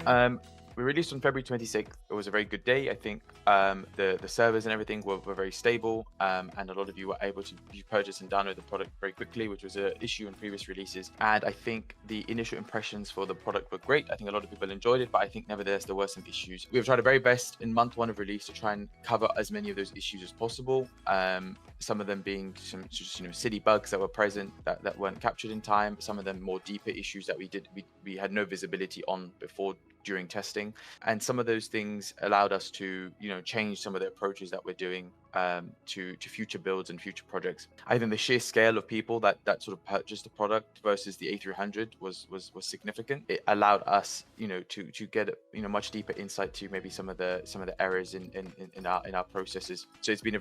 Um, we released on February 26th. It was a very good day. I think the servers and everything were very stable, and a lot of you were able to purchase and download the product very quickly, which was an issue in previous releases. And I think the initial impressions for the product were great. I think a lot of people enjoyed it, but I think nevertheless there were some issues. We've tried our very best in month one of release to try and cover as many of those issues as possible. Some of them being some just silly bugs that were present that weren't captured in time. Some of them more deeper issues that we had no visibility on before during testing, and some of those things allowed us to change some of the approaches that we're doing to future builds and future projects. I think the sheer scale of people that sort of purchased the product versus the A300 was significant. It allowed us to get much deeper insight to maybe some of the errors in our processes. So it's been a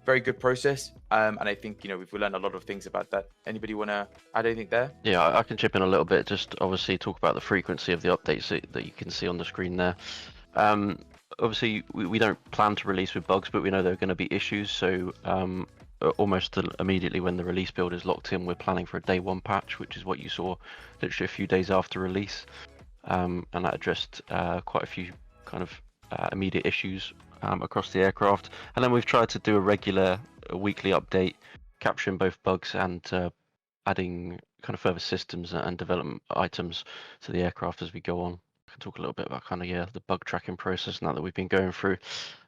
very good process, and I think we've learned a lot of things about that. Anybody want to add anything there? Yeah, I can chip in a little bit. Just obviously talk about the frequency of the updates that you can see on the screen there. Obviously, we don't plan to release with bugs, but we know there are going to be issues. So almost immediately when the release build is locked in, we're planning for a day one patch, which is what you saw literally a few days after release, and that addressed quite a few kind of immediate issues across the aircraft. And then we've tried to do a weekly update, capturing both bugs and adding kind of further systems and development items to the aircraft as we go on. I can talk a little bit about kind of the bug tracking process now that we've been going through.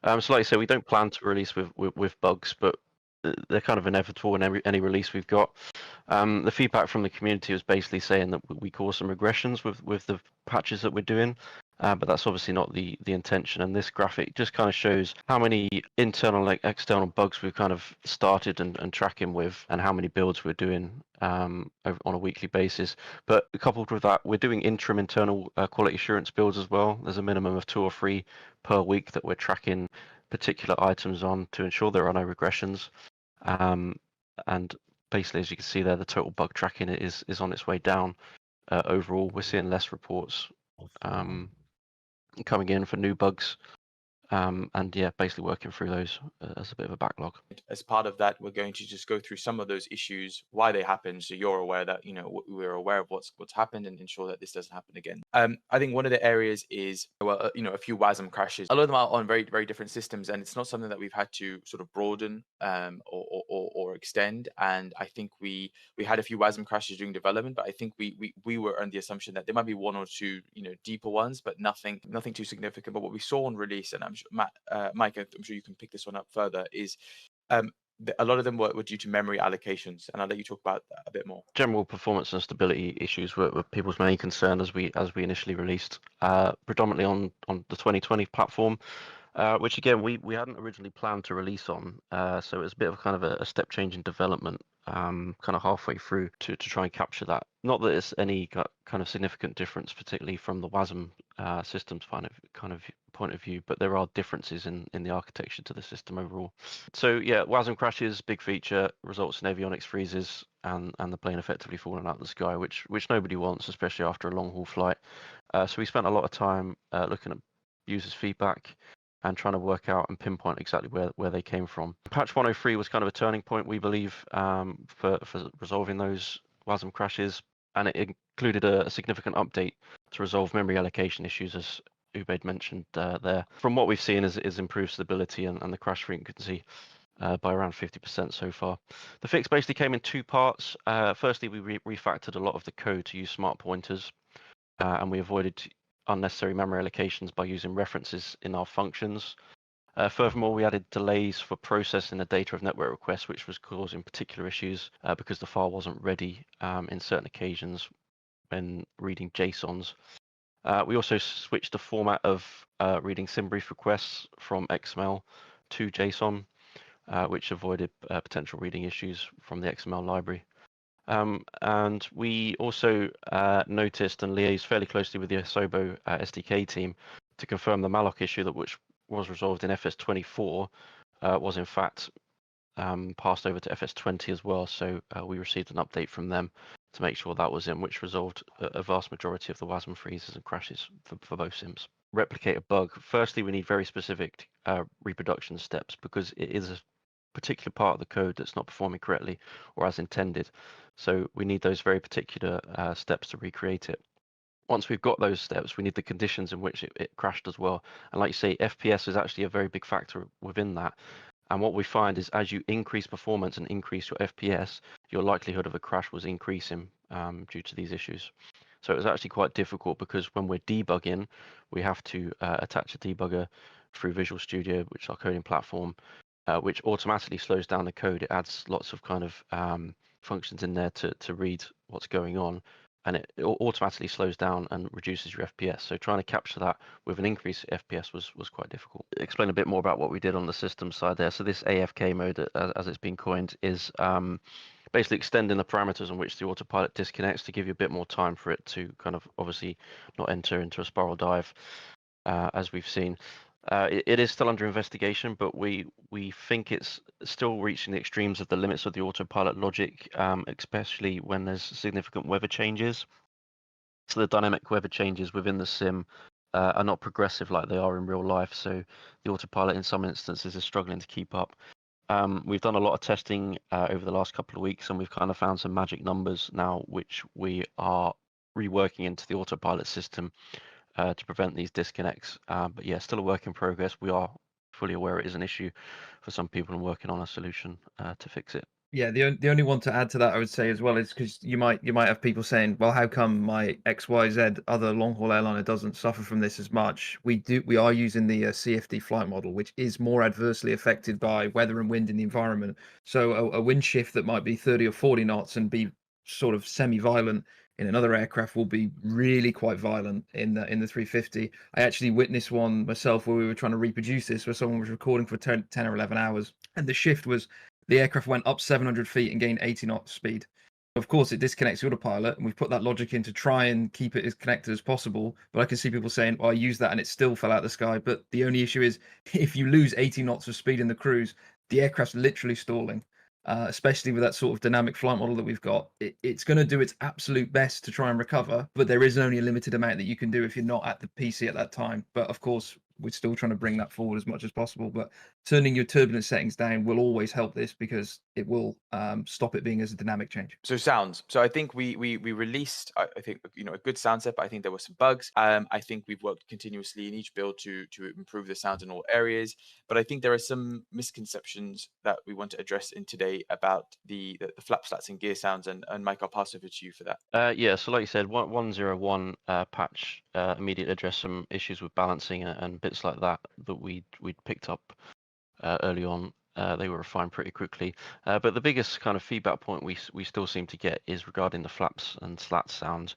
So like I said, we don't plan to release with bugs, but they're kind of inevitable in any release we've got. The feedback from the community was basically saying that we cause some regressions with the patches that we're doing. But that's obviously not the intention, and this graphic just kind of shows how many internal and external bugs we've kind of started and tracking with, and how many builds we're doing on a weekly basis. But coupled with that, we're doing interim internal quality assurance builds as well. There's a minimum of 2 or 3 per week that we're tracking particular items on to ensure there are no regressions. And basically, as you can see there, the total bug tracking is on its way down. Overall, we're seeing less reports coming in for new bugs, and basically working through those as a bit of a backlog. As part of that, we're going to just go through some of those issues, why they happen, so you're aware that we're aware of what's happened, and ensure that this doesn't happen again. I think one of the areas is a few WASM crashes. A lot of them are on very very different systems, and it's not something that we've had to sort of broaden or extend. And I think we had a few WASM crashes during development, but I think we were on the assumption that there might be 1 or 2 deeper ones, but nothing too significant. But what we saw on release, and I'm sure Mike, I'm sure you can pick this one up further, is a lot of them were due to memory allocations, and I'll let you talk about that a bit more. General performance and stability issues were people's main concern as we initially released, predominantly on the 2020 platform, which again we hadn't originally planned to release on. So it was a bit of kind of a step change in development, kind of halfway through to try and capture that. Not that it's any kind of significant difference, particularly from the WASM systems kind of point of view, but there are differences in the architecture to the system overall. So WASM crashes, big feature, results in avionics freezes, and the plane effectively falling out of the sky, which nobody wants, especially after a long haul flight. So we spent a lot of time looking at users' feedback and trying to work out and pinpoint exactly where they came from. Patch 103 was kind of a turning point, we believe, for resolving those WASM crashes, and it included a significant update to resolve memory allocation issues, as Ubaid mentioned there. From what we've seen is improved stability and the crash frequency by around 50% so far. The fix basically came in 2 parts. Firstly, we refactored a lot of the code to use smart pointers, and we avoided unnecessary memory allocations by using references in our functions. Furthermore, we added delays for processing the data of network requests, which was causing particular issues because the file wasn't ready in certain occasions when reading JSONs. We also switched the format of reading SymBrief requests from XML to JSON, which avoided potential reading issues from the XML library. And we also noticed and liaised fairly closely with the Asobo SDK team to confirm the malloc issue which was resolved in FS24 was in fact passed over to FS20 as well. So we received an update from them to make sure that was in, which resolved a vast majority of the WASM freezes and crashes for both sims. Replicate a bug. Firstly, we need very specific reproduction steps because it is a particular part of the code that's not performing correctly or as intended. So we need those very particular steps to recreate it. once we've got those steps, we need the conditions in which it crashed as well. And like you say, FPS is actually a very big factor within that. And what we find is as you increase performance and increase your FPS, your likelihood of a crash was increasing due to these issues. So it was actually quite difficult because when we're debugging, we have to attach a debugger through Visual Studio, which is our coding platform, which automatically slows down the code. It adds lots of kind of functions in there to read what's going on, and it automatically slows down and reduces your FPS. So trying to capture that with an increase in FPS was quite difficult. Explain a bit more about what we did on the system side there. So this AFK mode, as it's been coined, is basically extending the parameters on which the autopilot disconnects to give you a bit more time for it to kind of obviously not enter into a spiral dive, as we've seen. It is still under investigation, but we think it's still reaching the extremes of the limits of the autopilot logic, especially when there's significant weather changes. So the dynamic weather changes within the sim are not progressive like they are in real life. So the autopilot in some instances is struggling to keep up. We've done a lot of testing over the last couple of weeks, and we've kind of found some magic numbers now, which we are reworking into the autopilot system to prevent these disconnects. But yeah, still a work in progress. We are fully aware it is an issue for some people and working on a solution to fix it. Yeah, the only one to add to that I would say as well is because you might have people saying, well, how come my XYZ other long haul airliner doesn't suffer from this as much? We are using the CFD flight model, which is more adversely affected by weather and wind in the environment. So a wind shift that might be 30 or 40 knots and be sort of semi-violent in another aircraft will be really quite violent in the 350. I actually witnessed one myself where we were trying to reproduce this, where someone was recording for 10 or 11 hours, and the shift was the aircraft went up 700 feet and gained 80 knots speed. Of course, it disconnects the autopilot, and we've put that logic in to try and keep it as connected as possible. But I can see people saying, well, I used that and it still fell out of the sky. But the only issue is if you lose 80 knots of speed in the cruise, the aircraft's literally stalling. Especially with that sort of dynamic flight model that we've got, it's going to do its absolute best to try and recover, but there is only a limited amount that you can do if you're not at the PC at that time. But of course, we're still trying to bring that forward as much as possible. But turning your turbulence settings down will always help this because it will stop it being as a dynamic change. So sounds. So I think we released I think a good sound set, but I think there were some bugs. I think we've worked continuously in each build to improve the sound in all areas. But I think there are some misconceptions that we want to address in today about the flap slats and gear sounds. And Mike, I'll pass over to you for that. Yeah, so like you said, 101 patch immediately addressed some issues with balancing and bits like that we'd picked up early on. They were refined pretty quickly, but the biggest kind of feedback point we still seem to get is regarding the flaps and slats sounds,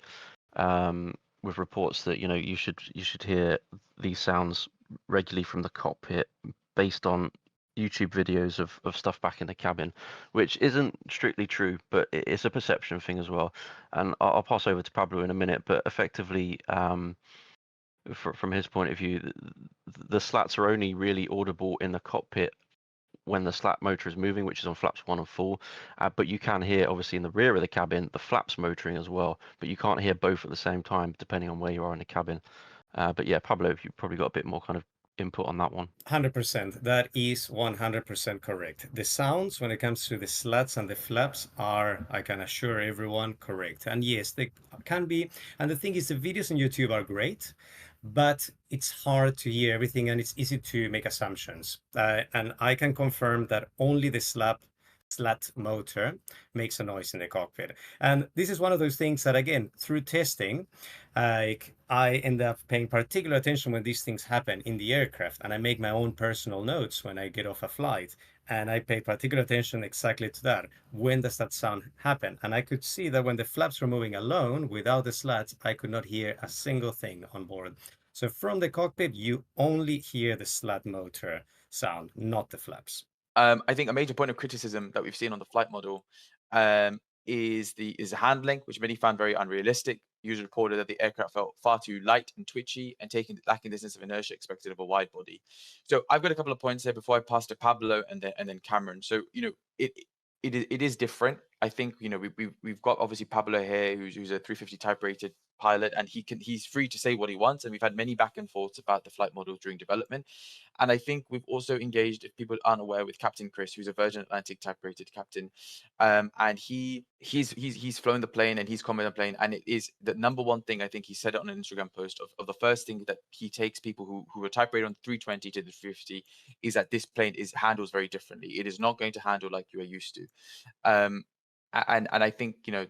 with reports that you should hear these sounds regularly from the cockpit based on YouTube videos of stuff back in the cabin, which isn't strictly true, but it's a perception thing as well. And I'll pass over to Pablo in a minute, but effectively, from his point of view, the slats are only really audible in the cockpit when the slat motor is moving, which is on flaps 1 and 4, but you can hear obviously in the rear of the cabin the flaps motoring as well, but you can't hear both at the same time depending on where you are in the cabin. But yeah, Pablo, you've probably got a bit more kind of input on that one. 100%. That is 100% correct. The sounds when it comes to the slats and the flaps are, I can assure everyone, correct. And yes, they can be. And the thing is, the videos on YouTube are great, but it's hard to hear everything and it's easy to make assumptions. And I can confirm that only the slat motor makes a noise in the cockpit. And this is one of those things that, again, through testing, I end up paying particular attention when these things happen in the aircraft, and I make my own personal notes when I get off a flight, and I pay particular attention exactly to that. When does that sound happen? And I could see that when the flaps were moving alone without the slats, I could not hear a single thing on board. So from the cockpit, you only hear the slat motor sound, not the flaps. I think a major point of criticism that we've seen on the flight model is the handling, which many found very unrealistic. Users reported that the aircraft felt far too light and twitchy and lacking the sense of inertia expected of a wide body. So I've got a couple of points there before I pass to Pablo and then Cameron. So it is different. I think we've got obviously Pablo here, who's a 350 type rated pilot, and he's free to say what he wants. And we've had many back and forths about the flight model during development. And I think we've also engaged, if people aren't aware, with Captain Chris, who's a Virgin Atlantic type-rated captain, and he's flown the plane and he's commented on the plane, and it is the number one thing. I think he said it on an Instagram post of the first thing that he takes people who are type rated on 320 to the 350 is that this plane handles very differently. It is not going to handle like you are used to. And I think, you know,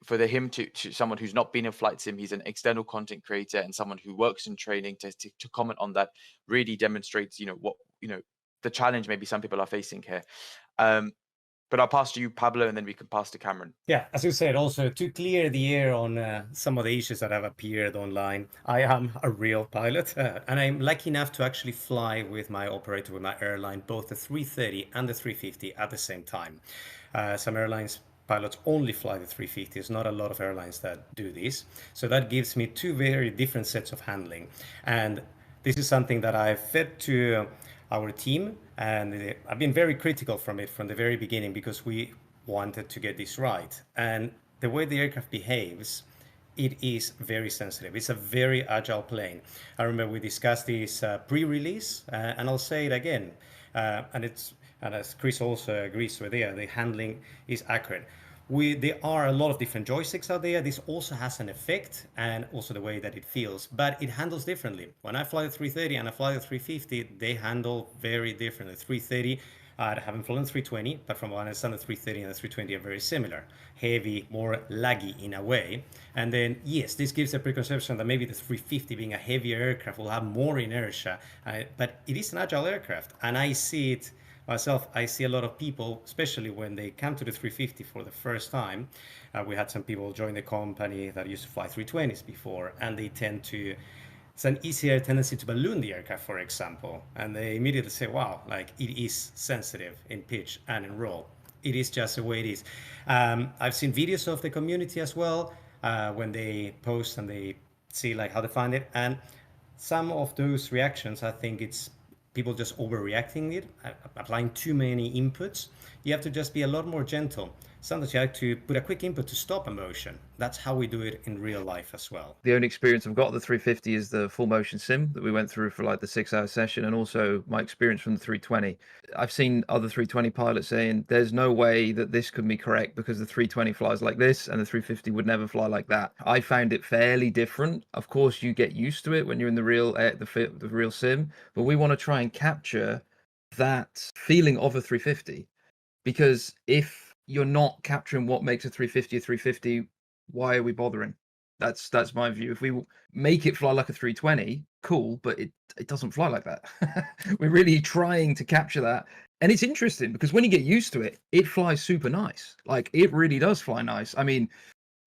for him to someone who's not been in flight sim, he's an external content creator and someone who works in training to comment on that really demonstrates, you know, what, you know, the challenge maybe some people are facing here. But I'll pass to you, Pablo, and then we can pass to Cameron. Yeah, as you said, also to clear the air on some of the issues that have appeared online, I am a real pilot, and I'm lucky enough to actually fly with my operator, with my airline, both the 330 and the 350 at the same time. Some airlines pilots only fly the 350. There's not a lot of airlines that do this. So that gives me two very different sets of handling. And this is something that I've fed to our team, and I've been very critical from it from the very beginning because we wanted to get this right. And the way the aircraft behaves, it is very sensitive. It's a very agile plane. I remember we discussed this pre-release, and I'll say it again. And as Chris also agrees with there, the handling is accurate. There are a lot of different joysticks out there. This also has an effect, and also the way that it feels, but it handles differently. When I fly the 330 and I fly the 350, they handle very differently. The 330, I haven't flown the 320, but from what I understand, the 330 and the 320 are very similar. Heavy, more laggy in a way. And then, yes, this gives a preconception that maybe the 350, being a heavier aircraft, will have more inertia, but it is an agile aircraft, and I see it myself. I see a lot of people, especially when they come to the 350 for the first time. We had some people join the company that used to fly 320s before, and they tend to, it's an easier tendency to balloon the aircraft, for example, and they immediately say, wow, like it is sensitive in pitch and in roll. It is just the way it is. I've seen videos of the community as well, when they post and they see like how they find it, and some of those reactions, I think it's people just overreacting it, applying too many inputs. You have to just be a lot more gentle. Sometimes you have to put a quick input to stop a motion. That's how we do it in real life as well. The only experience I've got of the 350 is the full motion sim that we went through for like the 6-hour session, and also my experience from the 320. I've seen other 320 pilots saying there's no way that this could be correct because the 320 flies like this and the 350 would never fly like that. I found it fairly different. Of course, you get used to it when you're in the real sim, but we want to try and capture that feeling of a 350, because if you're not capturing what makes a 350, why are we bothering? That's my view. If we make it fly like a 320, cool, but it doesn't fly like that. We're really trying to capture that. And it's interesting because when you get used to it, it flies super nice. Like, it really does fly nice. I mean,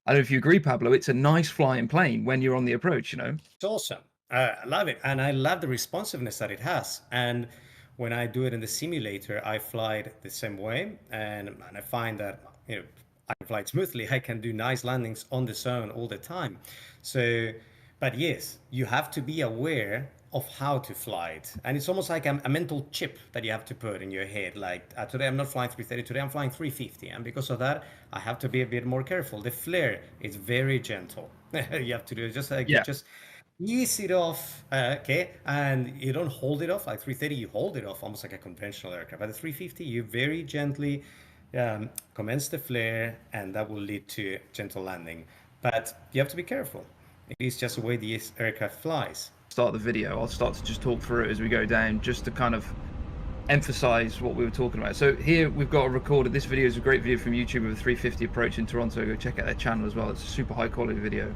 I don't know if you agree, Pablo, it's a nice flying plane when you're on the approach, you know? It's awesome. I love it. And I love the responsiveness that it has. And when I do it in the simulator, I fly it the same way, and I find that, you know, I can fly it smoothly. I can do nice landings on the zone all the time. So, but yes, you have to be aware of how to fly it, and it's almost like a mental chip that you have to put in your head. Like today, I'm not flying 330. Today, I'm flying 350, and because of that, I have to be a bit more careful. The flare is very gentle. You have to do it just like just ease it off, okay, and you don't hold it off like 330. You hold it off almost like a conventional aircraft. But the 350, you very gently commence the flare, and that will lead to gentle landing. But you have to be careful. It is just the way the aircraft flies. Start the video. I'll start to just talk through it as we go down, just to kind of emphasize what we were talking about. So here we've got a recorded. This video is a great video from YouTube of a 350 approach in Toronto. Go check out their channel as well. It's a super high quality video.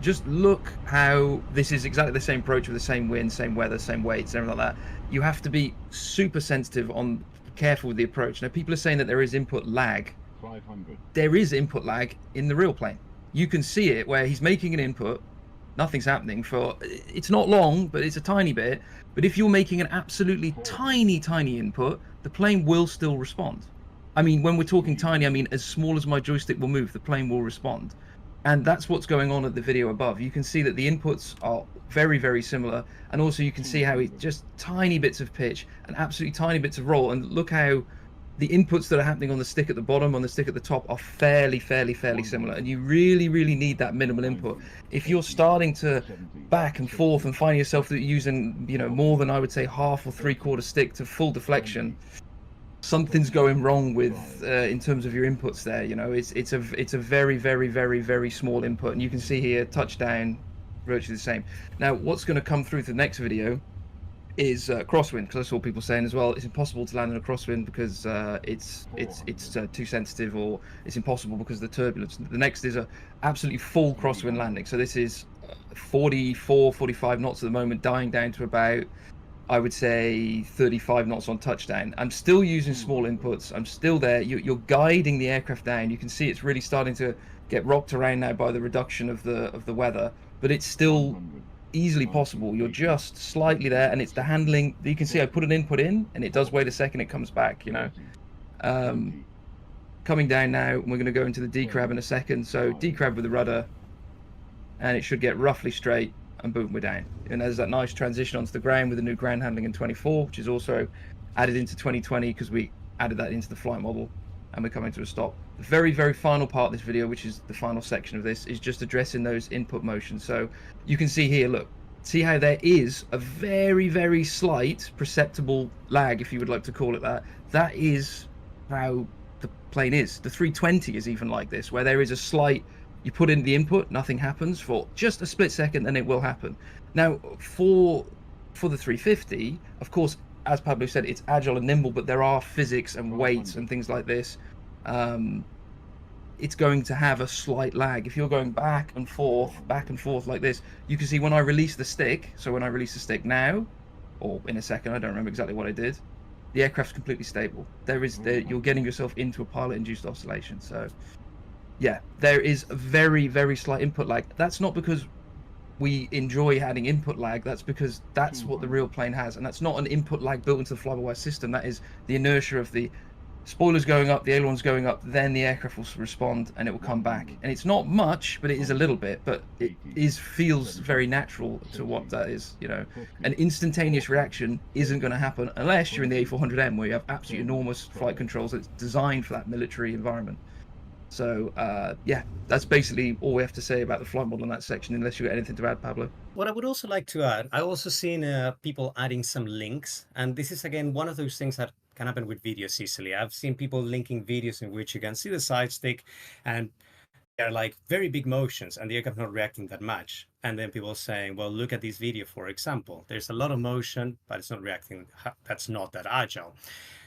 Just look how this is exactly the same approach with the same wind, same weather, same weights, everything like that. You have to be super sensitive careful with the approach. Now, people are saying that there is input lag. 500. There is input lag in the real plane. You can see it where he's making an input, nothing's happening for, it's not long, but it's a tiny bit. But if you're making an absolutely tiny input, the plane will still respond. I mean, when we're talking tiny, I mean as small as my joystick will move, the plane will respond. And that's what's going on at the video above. You can see that the inputs are very, very similar. And also you can see how it's just tiny bits of pitch and absolutely tiny bits of roll. And look how the inputs that are happening on the stick at the bottom, on the stick at the top, are fairly similar, and you really need that minimal input. If you're starting to back and forth and find yourself using, you know, more than, I would say, half or 3/4 stick to full deflection, something's going wrong with in terms of your inputs there. You know, it's a very small input, and you can see here touchdown virtually the same. Now what's going to come through to the next video is crosswind, because I saw people saying as well it's impossible to land in a crosswind because it's too sensitive, or it's impossible because of the turbulence. The next is a absolutely full crosswind landing. So this is 45 knots at the moment, dying down to about, I would say, 35 knots on touchdown. I'm still using small inputs. I'm still there. You're guiding the aircraft down. You can see it's really starting to get rocked around now by the reduction of the weather, but it's still easily possible. You're just slightly there, and it's the handling. You can see I put an input in, and it does wait a second, it comes back, you know. Coming down now, and we're going to go into the decrab in a second. So decrab with the rudder, and it should get roughly straight, and boom, we're down. And there's that nice transition onto the ground with the new ground handling in 24, which is also added into 2020 because we added that into the flight model, and we're coming to a stop. The very final part of this video, which is the final section of this, is just addressing those input motions. So you can see here, look, see how there is a very slight perceptible lag, if you would like to call it that. That is how the plane is. The 320 is even like this, where there is a slight, you put in the input, nothing happens for just a split second, and it will happen. Now for the 350, of course, as Pablo said, it's agile and nimble, but there are physics and weights and things like this. It's going to have a slight lag. If you're going back and forth like this, you can see when I release the stick, so when I release the stick now, or in a second, I don't remember exactly what I did, the aircraft's completely stable. You're getting yourself into a pilot-induced oscillation. So yeah, there is a very slight input lag. That's not because we enjoy adding input lag, that's because that's what the real plane has, and that's not an input lag built into the fly-by-wire system. That is the inertia of the spoilers going up, the ailerons going up, then the aircraft will respond and it will come back. And it's not much, but it is a little bit, but it feels very natural to what that is, you know. An instantaneous reaction isn't going to happen unless you're in the A400M, where you have absolutely enormous flight controls that's designed for that military environment. So yeah, that's basically all we have to say about the flight model in that section, unless you got anything to add, Pablo. What I would also like to add, I've also seen people adding some links, and this is again one of those things that can happen with videos easily. I've seen people linking videos in which you can see the side stick, and they're like very big motions, and the aircraft not reacting that much. And then people saying, well, look at this video, for example. There's a lot of motion, but it's not reacting. That's not that agile.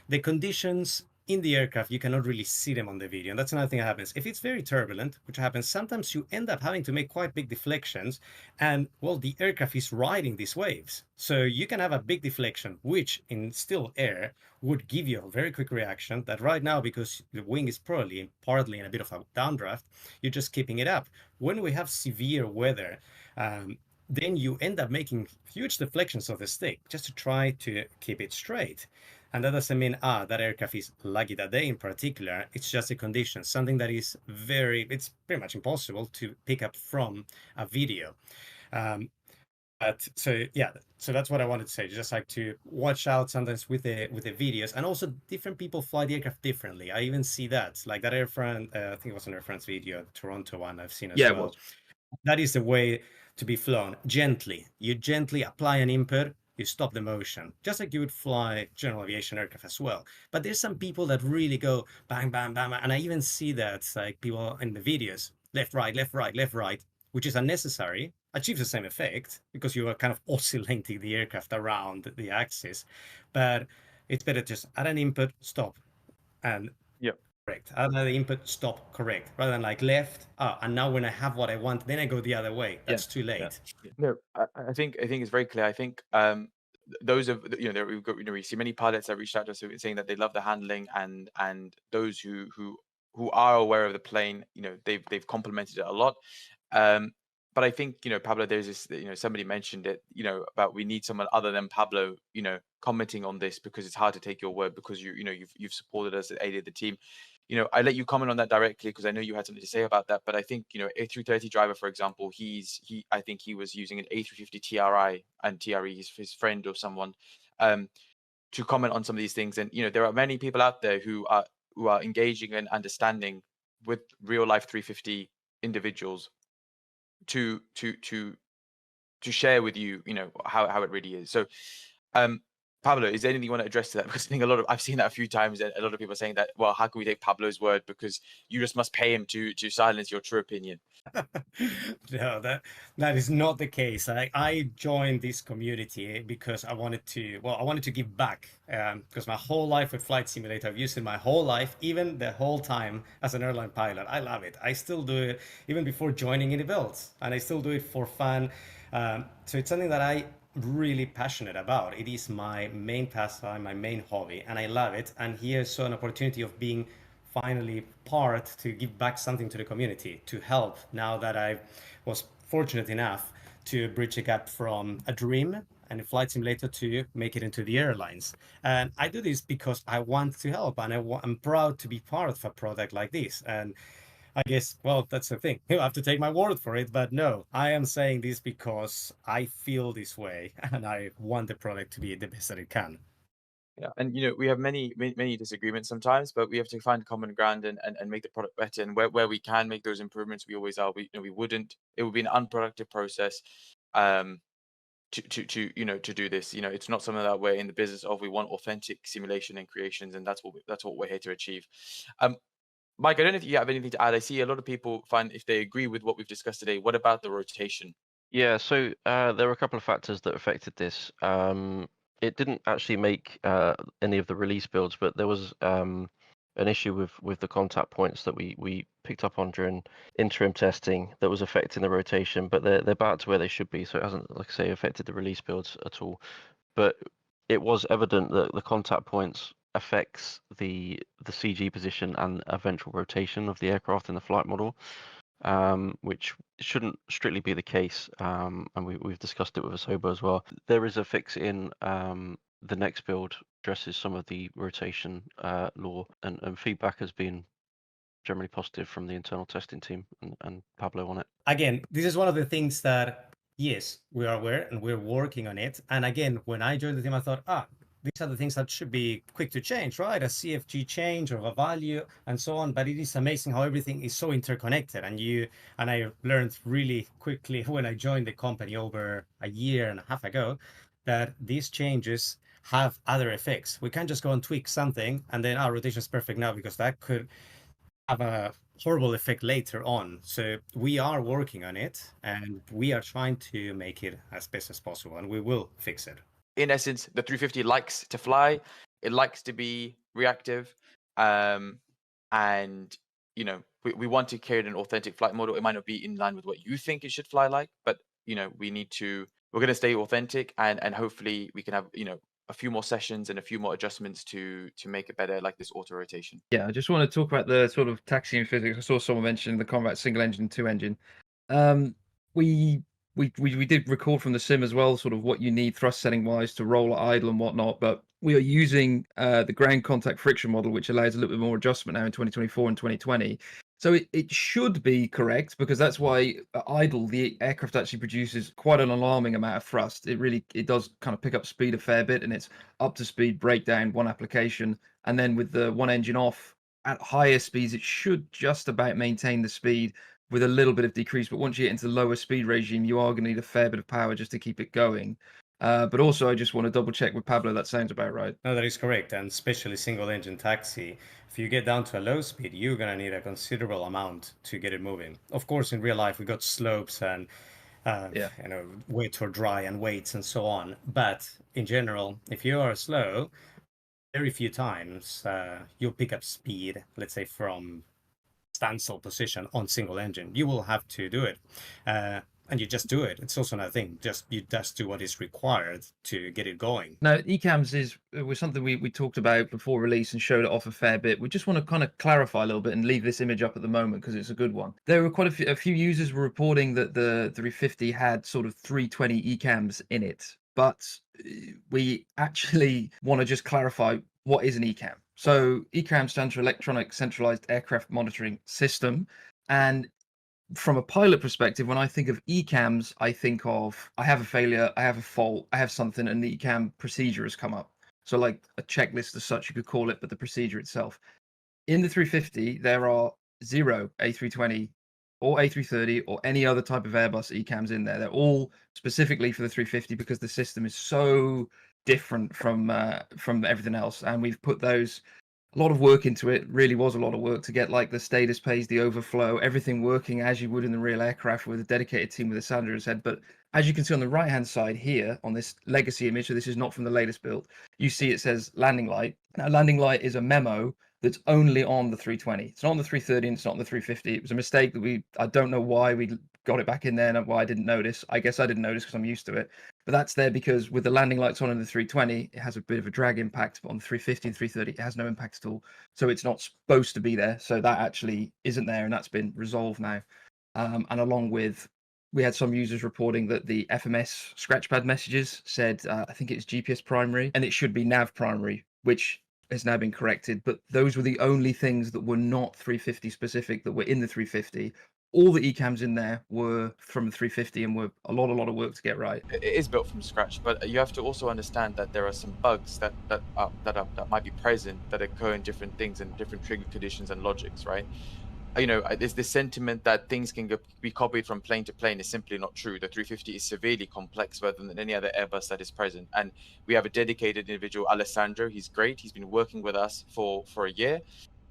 The conditions in the aircraft, you cannot really see them on the video. And that's another thing that happens. If it's very turbulent, which happens, sometimes you end up having to make quite big deflections. And well, the aircraft is riding these waves. So you can have a big deflection, which in still air would give you a very quick reaction that right now, because the wing is probably partly in a bit of a downdraft, you're just keeping it up. When we have severe weather, then you end up making huge deflections of the stick just to try to keep it straight. And that doesn't mean, that aircraft is lucky that day in particular. It's just a condition, something that is it's pretty much impossible to pick up from a video. But so yeah, so that's what I wanted to say. Just like to watch out sometimes with the videos, and also different people fly the aircraft differently. I even see that, like that Air France, I think it was an Air France video, the Toronto one I've seen as well. It was. That is the way to be flown, gently. You gently apply an input, you stop the motion, just like you would fly general aviation aircraft as well. But there's some people that really go bang, bang, bang, and I even see that, like people in the videos, left, right, left, right, left, right, which is unnecessary, achieves the same effect because you are kind of oscillating the aircraft around the axis. But it's better just add an input, stop, and correct. Add the input, stop, correct, rather than like left, and now when I have what I want, then I go the other way. That's too late. No, I think it's very clear. I think those of we've got, we see many pilots that reached out to us saying that they love the handling, and those who are aware of the plane, they've complimented it a lot. But I think, Pablo, there's this, somebody mentioned it, about we need someone other than Pablo, commenting on this, because it's hard to take your word, because you've supported us, aided the team. I let you comment on that directly because I know you had something to say about that. But I think, A330 driver, for example, I think he was using an A350 TRI, and TRE is his friend or someone. comment on some of these things. And there are many people out there who are engaging and understanding with real life 350 individuals to share with you, how it really is. So, Pablo, is there anything you want to address to that? Because I think I've seen that a few times, and a lot of people are saying that, well, how can we take Pablo's word because you just must pay him to silence your true opinion? No, that is not the case. I joined this community because I wanted to give back. Because my whole life with Flight Simulator, I've used it my whole life, even the whole time as an airline pilot. I love it. I still do it even before joining iniBuilds, and I still do it for fun. So it's something that I really passionate about. It is my main pastime, my main hobby, and I love it. And here saw an opportunity of being finally part to give back something to the community, to help now that I was fortunate enough to bridge a gap from a dream and a flight simulator to make it into the airlines. And I do this because I want to help, and I'm proud to be part of a product like this. And I guess, well, that's the thing. You have to take my word for it. But no, I am saying this because I feel this way and I want the product to be the best that it can. Yeah, and we have many disagreements sometimes, but we have to find common ground and make the product better. And where we can make those improvements, we always are. We wouldn't. It would be an unproductive process to do this. It's not something that we're in the business of. We want authentic simulation and creations, and that's what we're here to achieve. Mike, I don't know if you have anything to add. I see a lot of people find if they agree with what we've discussed today. What about the rotation? Yeah, so there were a couple of factors that affected this. It didn't actually make any of the release builds, but there was an issue with the contact points that we picked up on during interim testing that was affecting the rotation, but they're back to where they should be, so it hasn't, like I say, affected the release builds at all. But it was evident that the contact points affects the CG position and eventual rotation of the aircraft in the flight model, which shouldn't strictly be the case, and we've discussed it with Asobo as well. There is a fix in the next build addresses some of the rotation law, and feedback has been generally positive from the internal testing team and Pablo on it. Again, this is one of the things that, yes, we are aware and we're working on it. And again, when I joined the team, I thought, these are the things that should be quick to change, right? A CFG change or a value and so on. But it is amazing how everything is so interconnected. And I learned really quickly when I joined the company over a year and a half ago that these changes have other effects. We can't just go and tweak something and then our rotation is perfect now, because that could have a horrible effect later on. So we are working on it and we are trying to make it as best as possible, and we will fix it. In essence, the 350 likes to fly. It likes to be reactive. And, we want to create an authentic flight model. It might not be in line with what you think it should fly like, but, we're going to stay authentic, and hopefully we can have, a few more sessions and a few more adjustments to make it better, like this auto rotation. Yeah, I just want to talk about the sort of taxiing physics. I saw someone mention the combat single engine, two engine. We did record from the sim as well, sort of what you need thrust setting wise to roll at idle and whatnot. But we are using the ground contact friction model, which allows a little bit more adjustment now in 2024 and 2020. So it should be correct, because that's why at idle the aircraft actually produces quite an alarming amount of thrust. It does kind of pick up speed a fair bit, and it's up to speed breakdown one application, and then with the one engine off at higher speeds it should just about maintain the speed with a little bit of decrease. But once you get into the lower speed regime, you are going to need a fair bit of power just to keep it going. But also, I just want to double check with Pablo, that sounds about right. No, that is correct. And especially single engine taxi, if you get down to a low speed, you're going to need a considerable amount to get it moving. Of course, in real life, we got slopes and wet or dry and weights and so on. But in general, if you are slow, very few times you'll pick up speed, let's say from standstill position on single engine. You will have to do it. And you just do it. It's also another thing. You just do what is required to get it going. Now, ECAMs was something we talked about before release and showed it off a fair bit. We just want to kind of clarify a little bit and leave this image up at the moment because it's a good one. There were quite a few users were reporting that the 350 had sort of 320 ECAMs in it, but we actually want to just clarify what is an ECAM. So ECAM stands for Electronic Centralized Aircraft Monitoring System, and from a pilot perspective, when I think of ECAMs, I think of I have a failure, I have a fault, I have something, and the ECAM procedure has come up. So like a checklist as such, you could call it, but the procedure itself. In the 350, there are 0 A320 or A330 or any other type of Airbus ECAMs in there. They're all specifically for the 350 because the system is so different from everything else, and we've put those a lot of work into it. Really was a lot of work to get like the status page, the overflow, everything working as you would in the real aircraft with a dedicated team with a cylinder head. But as you can see on the right hand side here on this legacy image, so this is not from the latest build, you see it says landing light. Now landing light is a memo that's only on the 320. It's not on the 330 and it's not on the 350. It was a mistake that I don't know why we got it back in there and why I didn't notice. I guess I didn't notice because I'm used to it. But that's there because with the landing lights on in the 320, it has a bit of a drag impact. But on the 350 and 330, it has no impact at all. So it's not supposed to be there. So that actually isn't there, and that's been resolved now. And along with, we had some users reporting that the FMS scratchpad messages said, I think it was GPS primary, and it should be nav primary, which has now been corrected. But those were the only things that were not 350 specific that were in the 350. All the ECAMs in there were from the 350 and were a lot of work to get right. It is built from scratch, but you have to also understand that there are some bugs that might be present that occur in different things and different trigger conditions and logics, right? You know, there's this sentiment that things can be copied from plane to plane is simply not true. The 350 is severely complex rather than any other Airbus that is present. And we have a dedicated individual, Alessandro. He's great. He's been working with us for a year.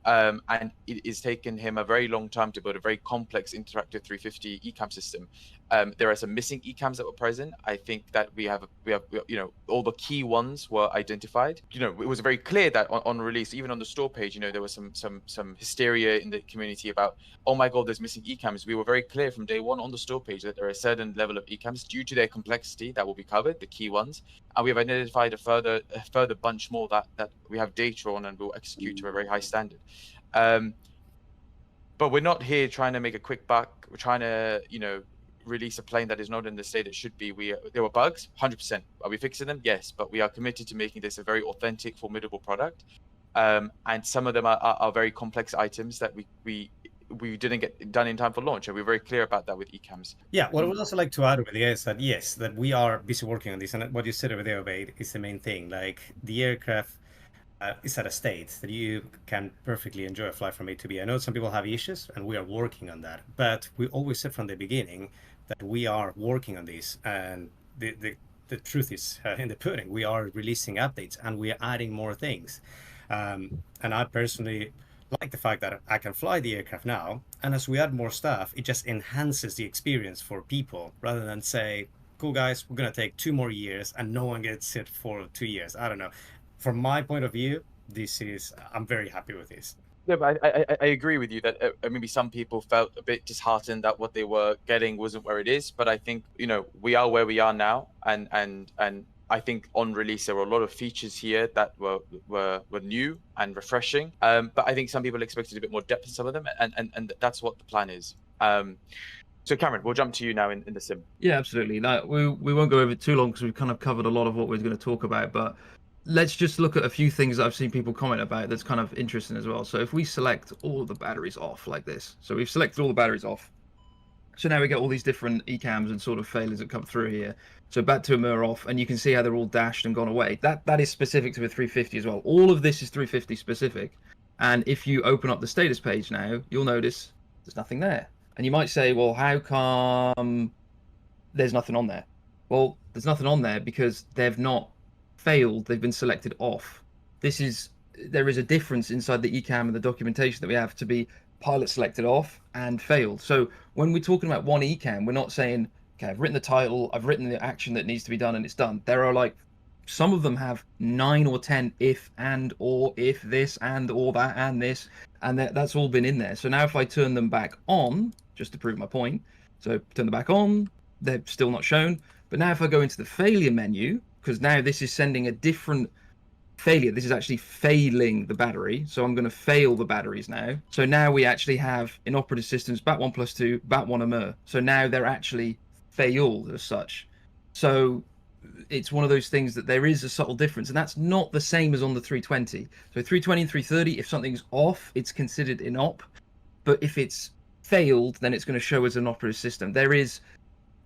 And it has taken him a very long time to build a very complex interactive 350 ECAM system. There are some missing ECAMs that were present. I think that we have, you know, all the key ones were identified. You know, it was very clear that on release, even on the store page, you know, there was some hysteria in the community about, oh my God, there's missing ECAMs. We were very clear from day one on the store page that there are a certain level of ECAMs due to their complexity that will be covered, the key ones. And we have identified a further bunch more that we have data on and will execute to a very high standard. But we're not here trying to make a quick buck. We're trying to, you know, release a plane that is not in the state it should be. There were bugs, 100%. Are we fixing them? Yes, but we are committed to making this a very authentic, formidable product. And some of them are very complex items that we didn't get done in time for launch, and we're very clear about that with ECAMs. Yeah, what I would also like to add over there is that yes, that we are busy working on this, and what you said over there, Obaid, is the main thing. Like the aircraft is at a state that you can perfectly enjoy a flight from A to B. I know some people have issues, and we are working on that. But we always said from the beginning that we are working on this, and the truth is in the pudding. We are releasing updates, and we are adding more things. And I personally like the fact that I can fly the aircraft now, and as we add more stuff, it just enhances the experience for people rather than say, cool guys, we're going to take 2 more years and no one gets it for 2 years. I don't know. From my point of view, I'm very happy with this. Yeah, but I agree with you that maybe some people felt a bit disheartened that what they were getting wasn't where it is. But I think, you know, we are where we are now, and I think on release there were a lot of features here that were new and refreshing. But I think some people expected a bit more depth in some of them, and that's what the plan is. So Cameron, we'll jump to you now in the sim. Yeah, absolutely. No, we won't go over it too long because we've kind of covered a lot of what we're going to talk about, but let's just look at a few things that I've seen people comment about that's kind of interesting as well. So if we select all the batteries off like this, so we've selected all the batteries off. So now we get all these different ECAMs and sort of failures that come through here. So back to a MORA off, and you can see how they're all dashed and gone away. That is specific to a 350 as well. All of this is 350 specific. And if you open up the status page now, you'll notice there's nothing there. And you might say, well, how come there's nothing on there? Well, there's nothing on there because they've not failed, they've been selected off. There is a difference inside the ECAM and the documentation that we have to be pilot selected off and failed. So when we're talking about one ECAM, we're not saying, okay, I've written the title, I've written the action that needs to be done, and it's done. There are like, some of them have 9 or 10 if and or if this and or that and this, and that's all been in there. So now if I turn them back on, just to prove my point, so turn them back on, they're still not shown. But now if I go into the failure menu, because now this is sending a different failure. This is actually failing the battery. So I'm going to fail the batteries now. So now we actually have in operative systems BAT1 plus 2, BAT1 AMER. So now they're actually failed as such. So it's one of those things that there is a subtle difference, and that's not the same as on the 320. So 320 and 330, if something's off, it's considered inop. But if it's failed, then it's going to show as an operative system. There is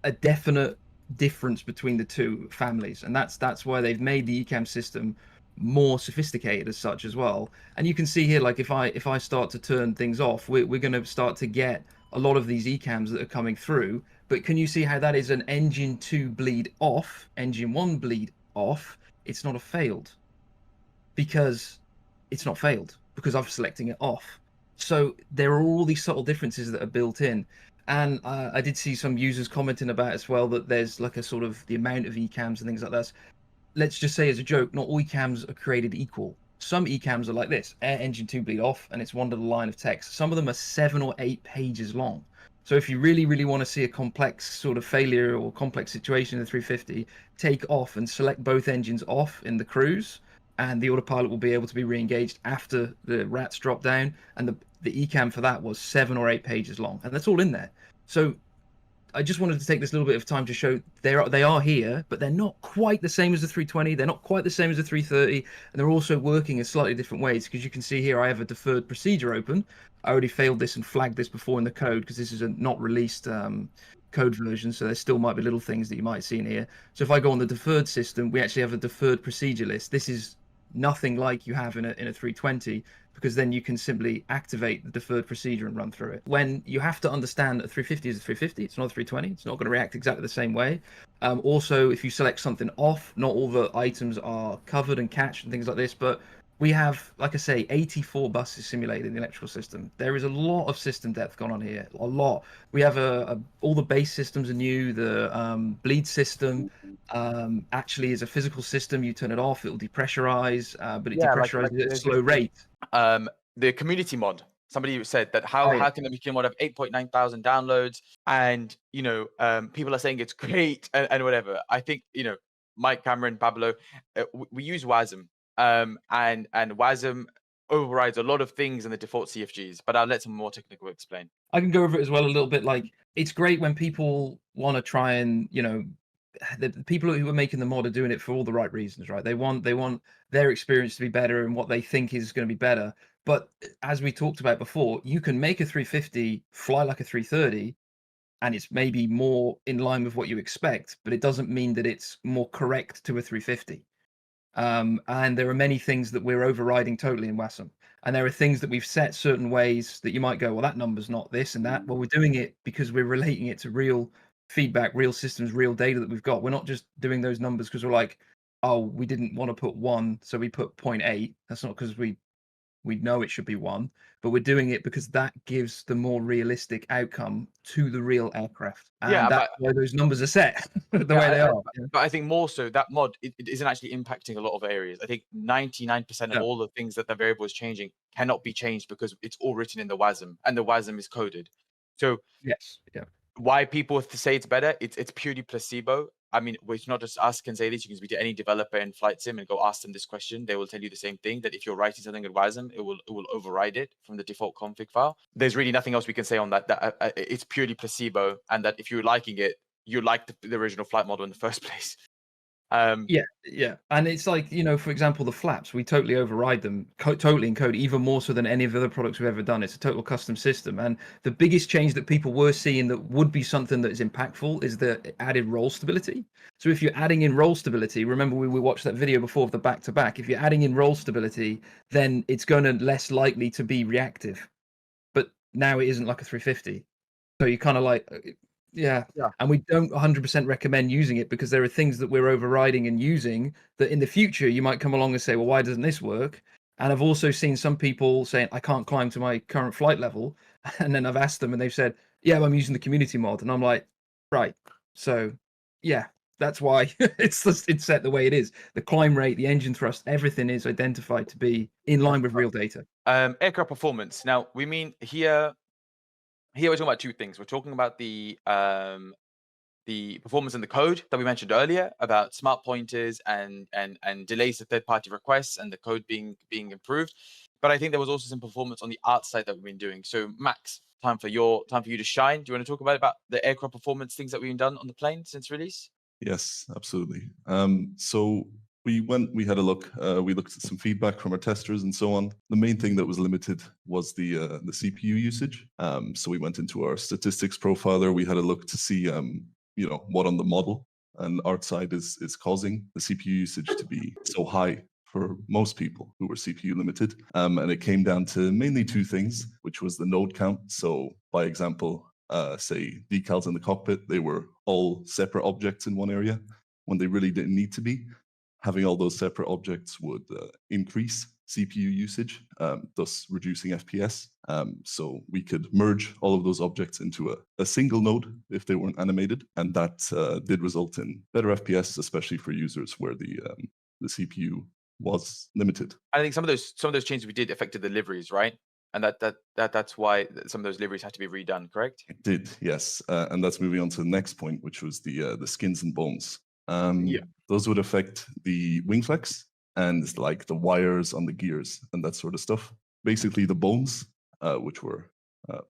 a definite difference between the two families, and that's why they've made the ECAM system more sophisticated as such as well. And you can see here, like if I start to turn things off, we're going to start to get a lot of these ECAMs that are coming through. But can you see how that is an engine 2 bleed off, engine 1 bleed off? It's not a failed, because it's not failed because I'm selecting it off. So there are all these subtle differences that are built in. And I did see some users commenting about as well that there's like a sort of the amount of ECAMs and things like that. Let's just say as a joke, not all ECAMs are created equal. Some ECAMs are like this, air engine 2 bleed off, and it's one little line of text. Some of them are 7 or 8 pages long. So if you really, really want to see a complex sort of failure or complex situation in the 350, take off and select both engines off in the cruise, and the autopilot will be able to be re-engaged after the rats drop down. And the ECAM for that was 7 or 8 pages long, and that's all in there. So I just wanted to take this little bit of time to show they are here, but they're not quite the same as the 320. They're not quite the same as the 330, and they're also working in slightly different ways. Because you can see here, I have a deferred procedure open. I already failed this and flagged this before in the code because this is a not released code version, so there still might be little things that you might see in here. So if I go on the deferred system, we actually have a deferred procedure list. This is nothing like you have in a 320, because then you can simply activate the deferred procedure and run through it. When you have to understand a 350 is a 350, it's not a 320, it's not going to react exactly the same way. Also, if you select something off, not all the items are covered and catched and things like this, but we have, like I say, 84 buses simulated in the electrical system. There is a lot of system depth gone on here, a lot. We have all the base systems are new. The bleed system actually is a physical system. You turn it off, it'll depressurize, but it depressurizes at a slow rate. The community mod. Somebody said that how can the community mod have 8.9 thousand downloads, and people are saying it's great and whatever. I think Mike, Cameron, Pablo, we use WASM. And WASM overrides a lot of things in the default CFGs, but I'll let some more technical explain. I can go over it as well a little bit. Like, it's great when people want to try and, the people who are making the mod are doing it for all the right reasons, right? They want their experience to be better and what they think is going to be better. But as we talked about before, you can make a 350 fly like a 330, and it's maybe more in line with what you expect, but it doesn't mean that it's more correct to a 350. And there are many things that we're overriding totally in WASM. And there are things that we've set certain ways that you might go, well, that number's not this and that. Well, we're doing it because we're relating it to real feedback, real systems, real data that we've got. We're not just doing those numbers because we're like, oh, we didn't want to put 1, so we put 0.8. That's not because we know it should be 1, but we're doing it because that gives the more realistic outcome to the real aircraft. And that's why those numbers are set the way they are. But I think more so that mod, it isn't actually impacting a lot of areas. I think 99% of all the things that the variable is changing cannot be changed because it's all written in the WASM, and the WASM is coded. So why people say it's better, it's purely placebo. I mean, it's not just us can say this. You can speak to any developer in Flight Sim and go ask them this question. They will tell you the same thing, that if you're writing something in WASM, it will override it from the default config file. There's really nothing else we can say on that. That it's purely placebo, and that if you're liking it, you like the original flight model in the first place. Yeah, and it's like, for example, the flaps, we totally override them, totally in code, even more so than any of the other products we've ever done. It's a total custom system, and the biggest change that people were seeing that would be something that is impactful is the added roll stability. So if you're adding in roll stability, remember we watched that video before of the back-to-back, if you're adding in roll stability, then it's going to less likely to be reactive. But now it isn't like a 350. So you kind of like... Yeah, and we don't 100% recommend using it because there are things that we're overriding and using that in the future you might come along and say, well, why doesn't this work? And I've also seen some people saying, I can't climb to my current flight level. And then I've asked them and they've said, yeah, well, I'm using the community mod. And I'm like, right. So, yeah, that's why it's set the way it is. The climb rate, the engine thrust, everything is identified to be in line with real data. Aircraft performance. Now, we mean here we're talking about two things. We're talking about the performance in the code that we mentioned earlier about smart pointers and delays to third-party requests and the code being improved. But I think there was also some performance on the art side that we've been doing. So Max, time for you to shine. Do you want to talk about the aircraft performance things that we've done on the plane since release? Yes, absolutely. So we had a look. We looked at some feedback from our testers and so on. The main thing that was limited was the CPU usage. So we went into our statistics profiler. We had a look to see, what on the model and art side is causing the CPU usage to be so high for most people who were CPU limited. And it came down to mainly two things, which was the node count. So by example, say decals in the cockpit, they were all separate objects in one area when they really didn't need to be. Having all those separate objects would increase CPU usage, thus reducing FPS. So we could merge all of those objects into a single node if they weren't animated, and that did result in better FPS, especially for users where the CPU was limited. I think some of those changes we did affected the liveries, right? And that's why some of those liveries had to be redone, correct? It did, yes. And that's moving on to the next point, which was the skins and bones. Those would affect the wing flex and like the wires on the gears and that sort of stuff. Basically, the bones, which were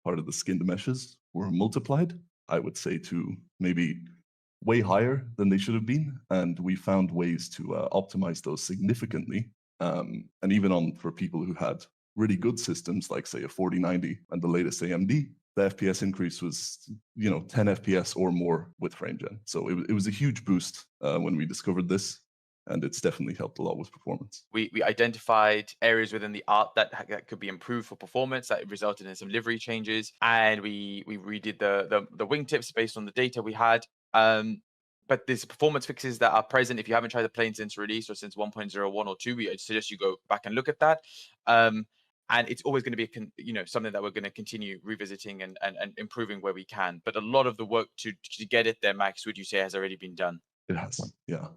part of the skinned meshes, were multiplied, I would say, to maybe way higher than they should have been. And we found ways to optimize those significantly. And even for people who had really good systems, like say a 4090 and the latest AMD, the FPS increase was, 10 FPS or more with FrameGen. So it was a huge boost when we discovered this, and it's definitely helped a lot with performance. We identified areas within the art that could be improved for performance that resulted in some livery changes, and we redid the wingtips based on the data we had. But there's performance fixes that are present. If you haven't tried the plane since release or since 1.01 or 2, we suggest you go back and look at that. And it's always going to be, something that we're going to continue revisiting and improving where we can. But a lot of the work to get it there, Max, would you say has already been done? It has, yeah.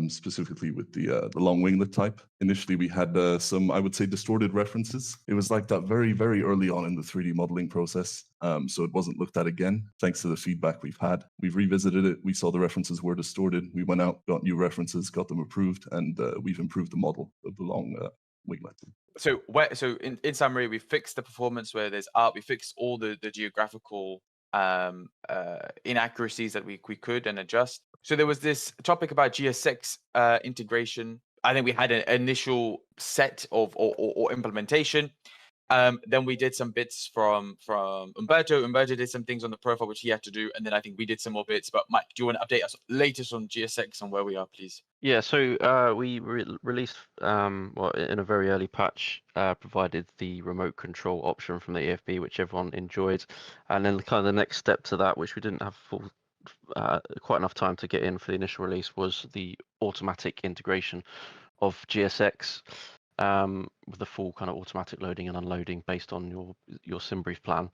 Specifically with the long winglet type. Initially, we had some, I would say, distorted references. It was like that very, very early on in the 3D modeling process. So it wasn't looked at again. Thanks to the feedback we've had, we've revisited it. We saw the references were distorted. We went out, got new references, got them approved, and we've improved the model of the long winglet. So in summary, we fixed the performance where there's art. We fixed all the geographical inaccuracies that we could and adjust. So there was this topic about GSX integration. I think we had an initial set of or implementation. Then we did some bits from Umberto. Umberto did some things on the profile which he had to do, and then I think we did some more bits. But Mike, do you want to update us latest on GSX and where we are, please? Yeah, so we released in a very early patch, provided the remote control option from the EFB, which everyone enjoyed, and then kind of the next step to that, which we didn't have quite enough time to get in for the initial release, was the automatic integration of GSX. With the full kind of automatic loading and unloading based on your sim brief plan.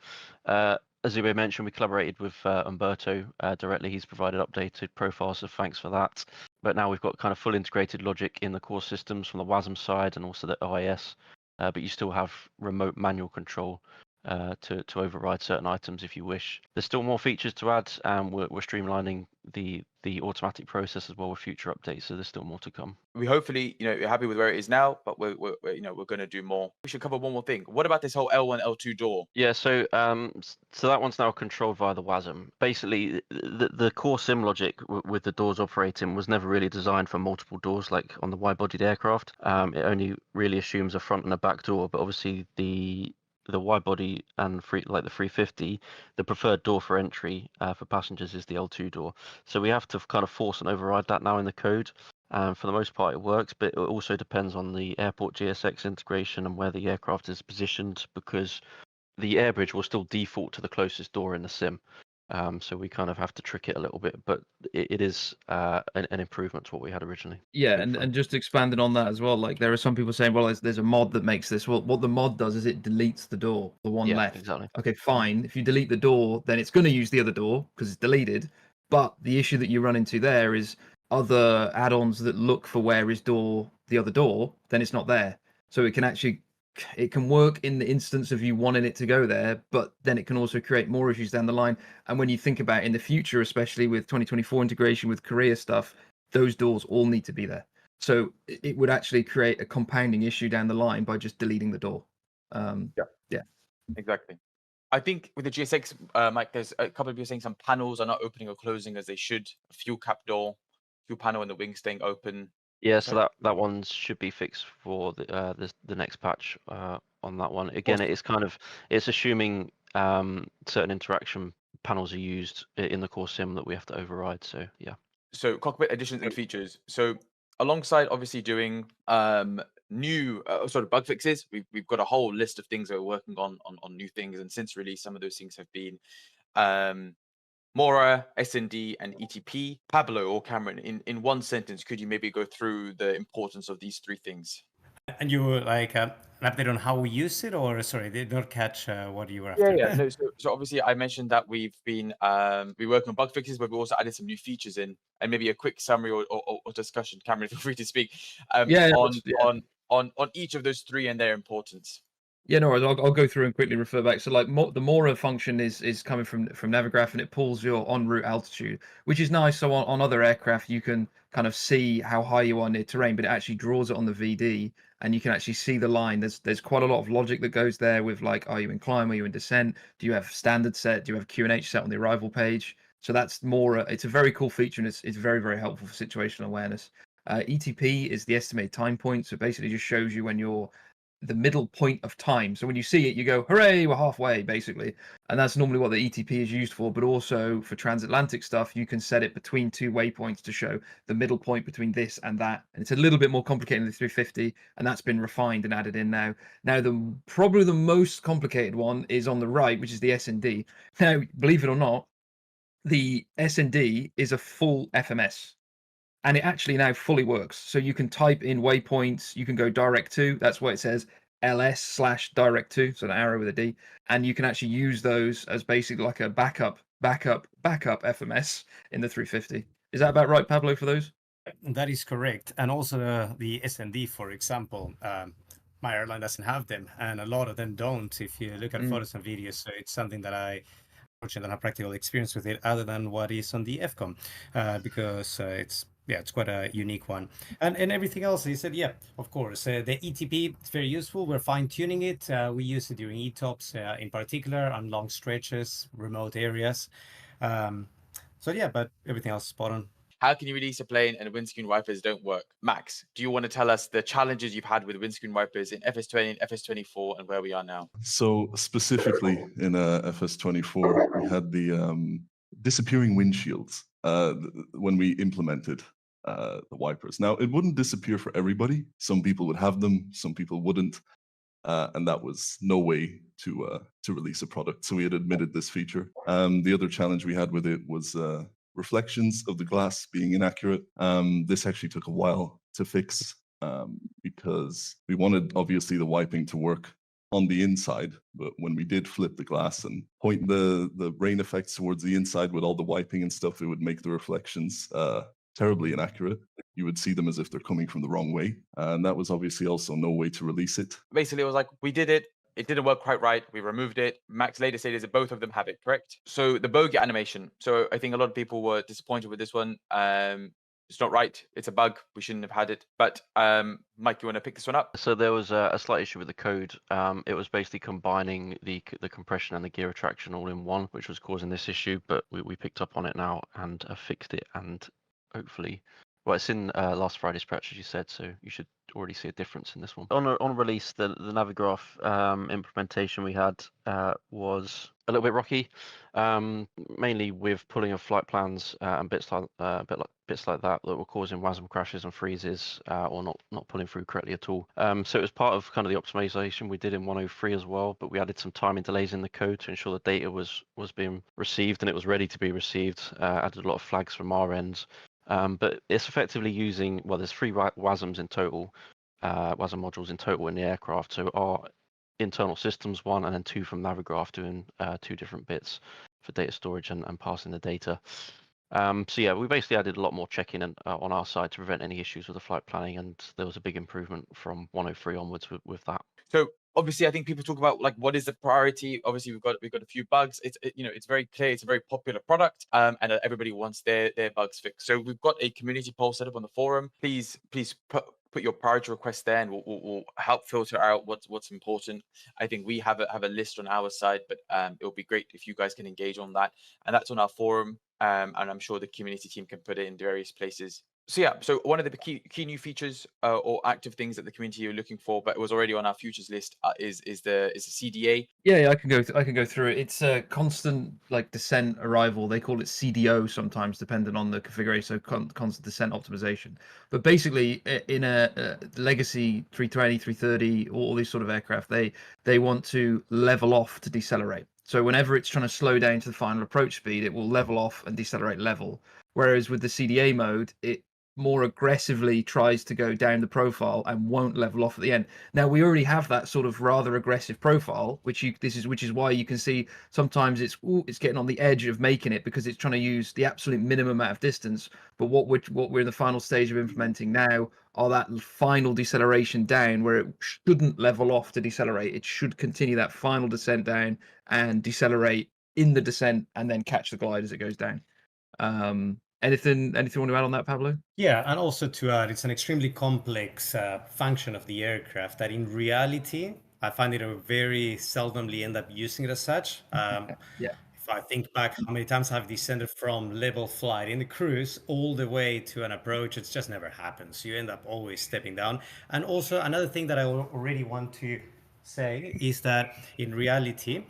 As Zube mentioned, we collaborated with Umberto directly. He's provided updated profiles, so thanks for that. But now we've got kind of full integrated logic in the core systems from the WASM side and also the OIS, but you still have remote manual control to override certain items if you wish. There's still more features to add, and we're streamlining the automatic process as well with future updates, so there's still more to come. We hopefully, you're happy with where it is now, but we're going to do more. We should cover one more thing. What about this whole L1, L2 door? Yeah, so that one's now controlled via the WASM. Basically, the core sim logic with the doors operating was never really designed for multiple doors like on the wide-bodied aircraft. It only really assumes a front and a back door, but obviously the wide body and the 350, the preferred door for entry for passengers is the L2 door. So we have to kind of force and override that now in the code. For the most part, it works, but it also depends on the airport GSX integration and where the aircraft is positioned, because the airbridge will still default to the closest door in the sim. So we kind of have to trick it a little bit, but it is an improvement to what we had originally. Yeah, and just expanding on that as well, like there are some people saying, well, there's a mod that makes this. Well, what the mod does is it deletes the door, the one left. Exactly. Okay, fine. If you delete the door, then it's going to use the other door because it's deleted. But the issue that you run into there is other add-ons that look for where is the other door, then it's not there. So it can work in the instance of you wanting it to go there, but then it can also create more issues down the line. And when you think about in the future, especially with 2024 integration with Korea stuff, those doors all need to be there. So it would actually create a compounding issue down the line by just deleting the door. Yeah, exactly. I think with the GSX, Mike, there's a couple of you saying some panels are not opening or closing as they should. A fuel cap door, fuel panel, and the wing staying open. Yeah, so that one should be fixed for the next patch on that one. Again, it's assuming certain interaction panels are used in the core sim that we have to override. So yeah. So cockpit additions and features. So alongside obviously doing new sort of bug fixes, we've got a whole list of things that we're working on new things, and since release, some of those things have been MORA, SND, and ETP. Pablo or Cameron, in one sentence, could you maybe go through the importance of these three things? And you were like an update on how we use it, or sorry, did not catch what you were after. Yeah. No, so obviously I mentioned that we've been we work on bug fixes, but we also added some new features in, and maybe a quick summary or discussion. Cameron, feel free to speak on each of those three and their importance. Yeah, no worries. I'll go through and quickly refer back. So, like, the MORA function is coming from Navigraph, and it pulls your en route altitude, which is nice. So on other aircraft, you can kind of see how high you are near terrain, but it actually draws it on the VD, and you can actually see the line. There's quite a lot of logic that goes there with, like, are you in climb, are you in descent? Do you have standard set? Do you have QNH set on the arrival page? So that's MORA. It's a very cool feature, and it's very, very helpful for situational awareness. ETP is the estimated time point, so basically just shows you when you're the middle point of time. So when you see it, you go, hooray, we're halfway, basically. And that's normally what the ETP is used for. But also for transatlantic stuff, you can set it between two waypoints to show the middle point between this and that. And it's a little bit more complicated in the 350, and that's been refined and added in now. Now, probably the most complicated one is on the right, which is the SND. Now, believe it or not, the SND is a full FMS. And it actually now fully works. So you can type in waypoints, you can go direct to, that's what it says, ls/direct to, so an arrow with a D. And you can actually use those as basically like a backup FMS in the 350. Is that about right, Pablo, for those? That is correct. And also the SND, for example, my airline doesn't have them, and a lot of them don't. If you look at photos and videos, so it's something that I unfortunately don't have practical experience with it other than what is on the FCOM, because it's quite a unique one. And everything else, he said, yeah, of course. The ETP, it's very useful. We're fine-tuning it. We use it during ETOPS in particular on long stretches, remote areas. So yeah, but everything else is spot on. How can you release a plane and windscreen wipers don't work? Max, do you want to tell us the challenges you've had with windscreen wipers in FS20 and FS24 and where we are now? So specifically in FS24, we had the disappearing windshields when we implemented the wipers. Now, it wouldn't disappear for everybody. Some people would have them, some people wouldn't. And that was no way to release a product. So we had admitted this feature. The other challenge we had with it was reflections of the glass being inaccurate. This actually took a while to fix because we wanted, obviously, the wiping to work on the inside, but when we did flip the glass and point the rain effects towards the inside with all the wiping and stuff, it would make the reflections terribly inaccurate. You would see them as if they're coming from the wrong way. And that was obviously also no way to release it. Basically, it was like, we did it. It didn't work quite right. We removed it. Max later said is that both of them have it, correct? So the bogey animation. So I think a lot of people were disappointed with this one. It's not right. It's a bug. We shouldn't have had it. But Mike, you want to pick this one up? So there was a slight issue with the code. It was basically combining the compression and the gear retraction all in one, which was causing this issue. But we picked up on it now and fixed it. And hopefully, well, it's in last Friday's patch, as you said, so you should already see a difference in this one. On release, the Navigraph implementation we had was a little bit rocky, mainly with pulling of flight plans and bits like that were causing WASM crashes and freezes, or not pulling through correctly at all. So it was part of kind of the optimization we did in 103 as well, but we added some timing delays in the code to ensure the data was being received and it was ready to be received. Added a lot of flags from our ends. But it's effectively using, well, there's 3 WASMs in total, WASM modules in total in the aircraft. So our internal systems 1 and then 2 from Navigraph doing 2 different bits for data storage and passing the data. So yeah, we basically added a lot more checking on our side to prevent any issues with the flight planning, and there was a big improvement from 103 onwards with that. So obviously, I think people talk about like what is the priority. Obviously, we've got a few bugs. It's very clear. It's a very popular product, and everybody wants their bugs fixed. So we've got a community poll set up on the forum. Please put your priority request there, and we'll help filter out what's important. I think we have a list on our side, but it would be great if you guys can engage on that, and that's on our forum. And I'm sure the community team can put it in various places So yeah, so one of the key new features or active things that the community are looking for, but it was already on our futures list, is the CDA. Yeah, I can go through it. It's a constant like descent arrival. They call it CDO sometimes, depending on the configuration. So constant descent optimization. But basically, in a legacy 320, 330, all these sort of aircraft, they want to level off to decelerate. So whenever it's trying to slow down to the final approach speed, it will level off and decelerate level. Whereas with the CDA mode, it more aggressively tries to go down the profile and won't level off at the end. Now we already have that sort of rather aggressive profile, which is why you can see sometimes it's getting on the edge of making it because it's trying to use the absolute minimum amount of distance. But what we're in the final stage of implementing now are that final deceleration down where it shouldn't level off to decelerate. It should continue that final descent down and decelerate in the descent and then catch the glide as it goes down. Anything you want to add on that, Pablo? Yeah, and also to add, it's an extremely complex function of the aircraft that in reality, I find it a very seldomly end up using it as such. Yeah. If I think back how many times I've descended from level flight in the cruise all the way to an approach, it's just never happens. You end up always stepping down. And also another thing that I already want to say is that in reality,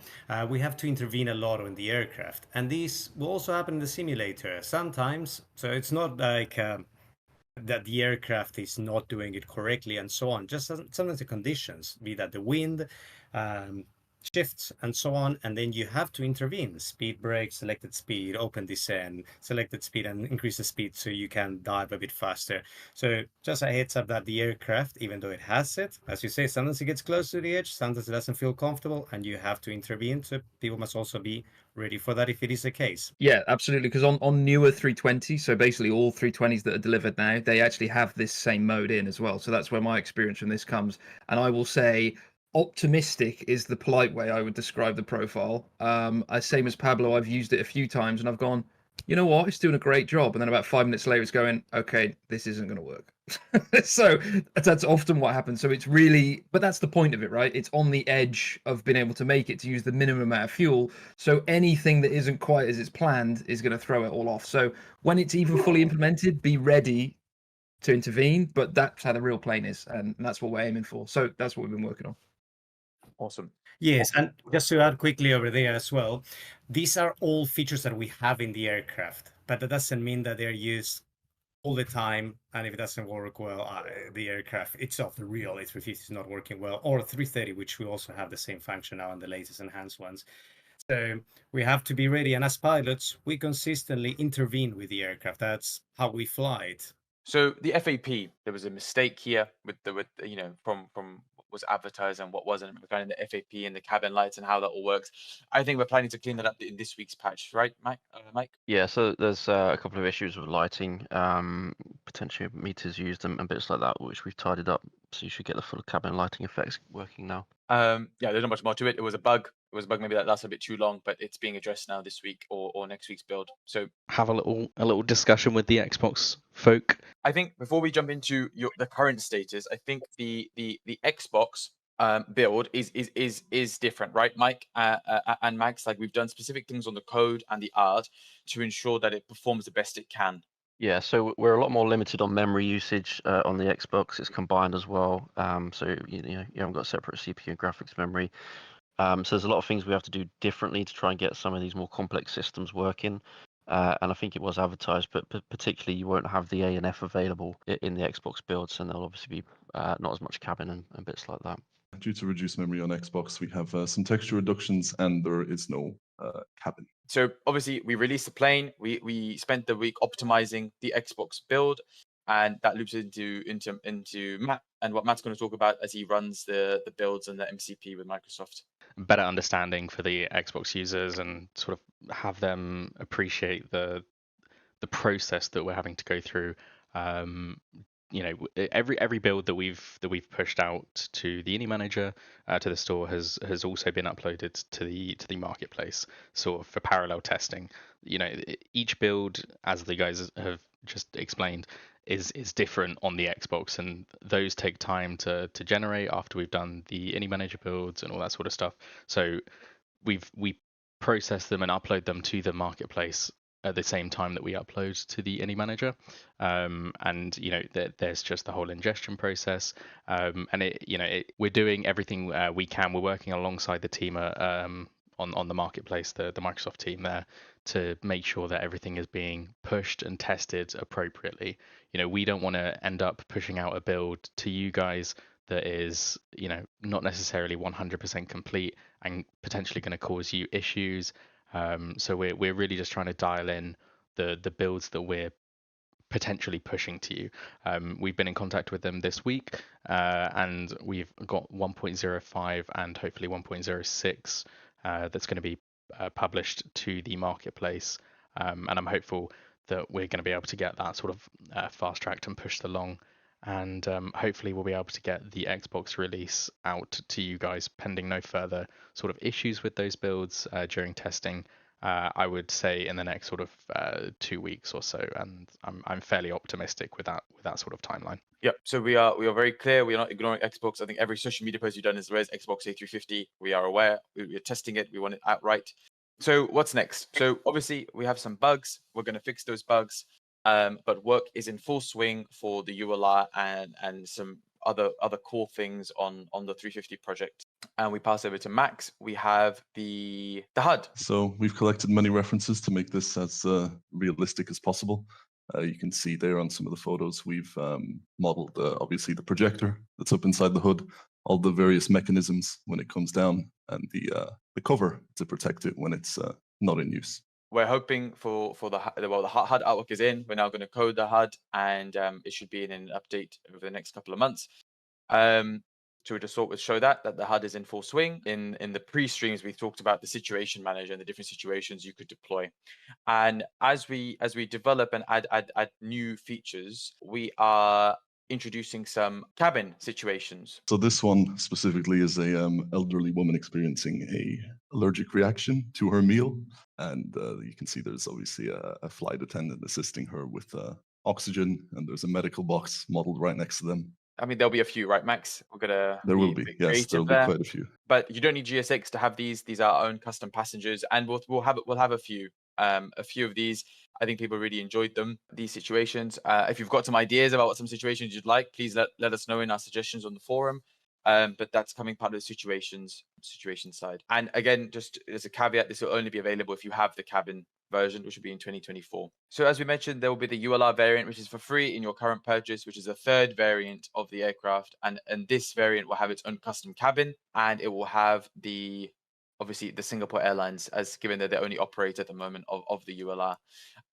we have to intervene a lot on the aircraft. And this will also happen in the simulator sometimes. So it's not like that the aircraft is not doing it correctly and so on. Just sometimes the conditions, be that the wind, shifts and so on, and then you have to intervene. Speed brake, selected speed, open descent, selected speed, and increase the speed so you can dive a bit faster. So just a heads up that the aircraft, even though it has it, as you say, sometimes it gets close to the edge, sometimes it doesn't feel comfortable, and you have to intervene. So people must also be ready for that if it is the case. Yeah, absolutely. Because on newer 320s, so basically all 320s that are delivered now, they actually have this same mode in as well. So that's where my experience from this comes. And I will say optimistic is the polite way I would describe the profile. Same as Pablo, I've used it a few times and I've gone, you know what, it's doing a great job. And then about 5 minutes later, it's going, okay, this isn't going to work. So that's often what happens. So it's really, but that's the point of it, right? It's on the edge of being able to make it to use the minimum amount of fuel. So anything that isn't quite as it's planned is going to throw it all off. So when it's even fully implemented, be ready to intervene. But that's how the real plane is. And that's what we're aiming for. So that's what we've been working on. Awesome. Yes, and just to add quickly over there as well, these are all features that we have in the aircraft, but that doesn't mean that they're used all the time. And if it doesn't work well, the aircraft itself, the real A350 is not working well, or 330, which we also have the same function now in the latest enhanced ones. So we have to be ready. And as pilots, we consistently intervene with the aircraft. That's how we fly it. So the FAP, there was a mistake here with from what was advertised and what wasn't regarding the FAP and the cabin lights and how that all works. I think we're planning to clean that up in this week's patch, right, Mike? Yeah, so there's a couple of issues with lighting, potentially meters used and bits like that, which we've tidied up. So you should get the full cabin lighting effects working now. Yeah, there's not much more to it. It was a bug. It was a bug maybe that lasts a bit too long, but it's being addressed now this week or next week's build. So have a little discussion with the Xbox folk. I think before we jump into the current status, I think the Xbox build is different, right, Mike and Max? Like we've done specific things on the code and the art to ensure that it performs the best it can. Yeah, so we're a lot more limited on memory usage on the Xbox. It's combined as well. So you haven't got separate CPU and graphics memory. So there's a lot of things we have to do differently to try and get some of these more complex systems working. And I think it was advertised, but particularly you won't have the A and F available in the Xbox builds, and there'll obviously be not as much cabin and bits like that. Due to reduced memory on Xbox, we have some texture reductions and there is no cabin. So obviously we released the plane. We spent the week optimizing the Xbox build, and that loops into Matt and what Matt's going to talk about as he runs the builds and the MCP with Microsoft. Better understanding for the Xbox users and sort of have them appreciate the process that we're having to go through. Every build that we've pushed out to the iniManager to the store has also been uploaded to the marketplace, sort of for parallel testing. Each build, as the guys have just explained, is different on the Xbox, and those take time to generate after we've done the iniManager builds and all that sort of stuff. So we process them and upload them to the marketplace at the same time that we upload to the ini manager. And there's just the whole ingestion process, and we're doing everything we can. We're working alongside the team on the marketplace, the Microsoft team there, to make sure that everything is being pushed and tested appropriately. We don't want to end up pushing out a build to you guys that is not necessarily 100% complete and potentially going to cause you issues. So we're really just trying to dial in the builds that we're potentially pushing to you. We've been in contact with them this week, and we've got 1.05 and hopefully 1.06 that's going to be published to the marketplace. And I'm hopeful that we're going to be able to get that sort of fast tracked and pushed along. And hopefully we'll be able to get the Xbox release out to you guys pending no further sort of issues with those builds during testing. I would say in the next sort of 2 weeks or so, and I'm fairly optimistic with that sort of timeline. Yep. So we are very clear. We are not ignoring Xbox. I think every social media post you've done is where's Xbox A350. We are aware. We're testing it. We want it outright. So what's next? So obviously we have some bugs. We're going to fix those bugs. But work is in full swing for the ULR and some other core things on the 350 project. And we pass over to Max. We have the HUD. So we've collected many references to make this as realistic as possible. You can see there on some of the photos, we've modeled obviously the projector that's up inside the hood, all the various mechanisms when it comes down, and the cover to protect it when it's not in use. We're hoping for the HUD outlook is in. We're now going to code the HUD, and it should be in an update over the next couple of months. So we just thought we'd show that the HUD is in full swing. In the pre-streams, we talked about the situation manager and the different situations you could deploy. And as we develop and add new features, we are introducing some cabin situations. So this one specifically is a elderly woman experiencing a allergic reaction to her meal, and you can see there's obviously a flight attendant assisting her with oxygen, and there's a medical box modeled right next to them. I mean, there'll be a few, right, Max? There will be, yes, there'll be quite a few. But you don't need GSX to have these. These are our own custom passengers, and we'll have a few. A few of these. I think people really enjoyed them, these situations. If you've got some ideas about what some situations you'd like, please let us know in our suggestions on the forum. But that's coming part of the situation side. And again, just as a caveat, this will only be available if you have the cabin version, which will be in 2024. So as we mentioned, there will be the ULR variant, which is for free in your current purchase, which is a third variant of the aircraft. And this variant will have its own custom cabin, and it will have obviously the Singapore Airlines, as given that they only operate at the moment of the ULR,